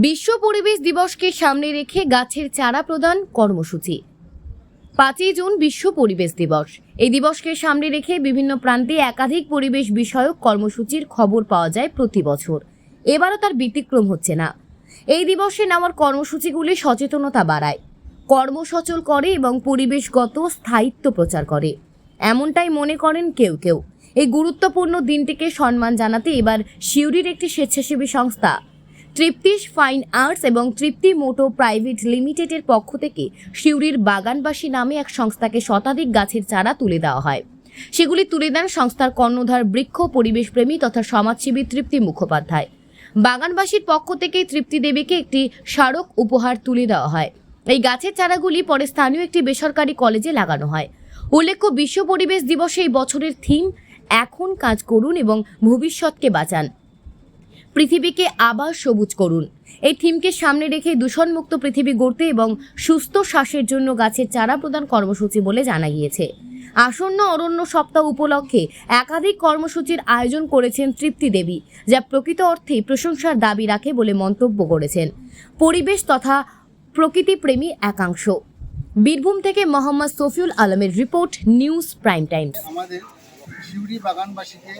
বিশ্ব পরিবেশ দিবসকে সামনে রেখে গাছের চারা প্রদান কর্মসূচি। 5ই জুন বিশ্ব পরিবেশ দিবস। এই দিবসকে সামনে রেখে বিভিন্ন প্রান্তে একাধিক পরিবেশ বিষয়ক কর্মসূচির খবর পাওয়া যায় প্রতি বছর। এবারও তার ব্যতিক্রম হচ্ছে না। এই দিবসে নেওয়ার কর্মসূচিগুলি সচেতনতা বাড়ায়, কর্মসচল করে এবং পরিবেশগত স্থায়িত্ব প্রচার করে, এমনটাই মনে করেন কেউ কেউ। এই গুরুত্বপূর্ণ দিনটিকে সম্মান জানাতে এবার সিউড়ির একটি স্বেচ্ছাসেবী সংস্থা তৃপ্তি ফাইন আর্টস এবং তৃপ্তি মোটো প্রাইভেট লিমিটেডের পক্ষ থেকে সিউড়ির বাগানবাসী নামে এক সংস্থাকে শতাধিক গাছের চারা তুলে দেওয়া হয়। সেগুলি তুলে দেন সংস্থার কর্ণধার বৃক্ষ পরিবেশপ্রেমী তথা সমাজসেবী তৃপ্তি মুখোপাধ্যায়। বাগানবাসীর পক্ষ থেকে তৃপ্তি দেবীকে একটি স্মারক উপহার তুলে দেওয়া হয়। এই গাছের চারাগুলি পরে স্থানীয় একটি বেসরকারি কলেজে লাগানো হয়। উল্লেখ্য, বিশ্ব পরিবেশ দিবসে এই বছরের থিম এখন কাজ করুন এবং ভবিষ্যৎকে বাঁচান, পৃথিবীকে আবার সবুজ করুন। এই থিমকে সামনে রেখে দূষণমুক্ত পৃথিবী গড়তে এবং সুস্থ শ্বাসের জন্য গাছের চারা প্রদান কর্মসূচি বলে জানা গিয়েছে। আসন্ন অরণ্য সপ্তাহ উপলক্ষে একাধিক কর্মসূচির আয়োজন করেছেন তৃপ্তি দেবী, যা প্রকৃত অর্থেই প্রশংসার দাবি রাখে বলে মন্তব্য করেছেন পরিবেশ তথা প্রকৃতিপ্রেমী একাংশ। বীরভূম থেকে মোহাম্মদ সফিউল আলমের রিপোর্ট, নিউজ প্রাইম টাইম। আমাদের সিউড়ি বাগানবাসীকে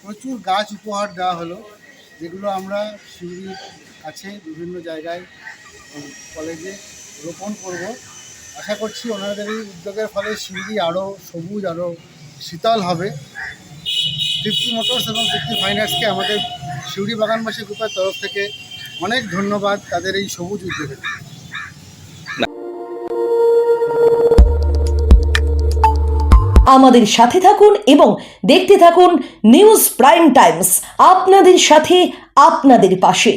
প্রচুর গাছ উপহার দেওয়া হলো, যেগুলো আমরা সিউড়ির কাছে বিভিন্ন জায়গায় কলেজে রোপণ করব। আশা করছি ওনাদের এই উদ্যোগের ফলে সিউড়ি আরও সবুজ, আরও শীতল হবে। তৃপ্তি মোটরস এবং তৃপ্তি ফাইন্যান্সকে আমাদের সিউড়ি বাগানবাসী গ্রুপের তরফ থেকে অনেক ধন্যবাদ তাদের এই সবুজ উদ্যোগে। আমাদের সাথে থাকুন এবং দেখতে থাকুন নিউজ প্রাইম টাইমস, আপনাদের সাথে, আপনাদের পাশে।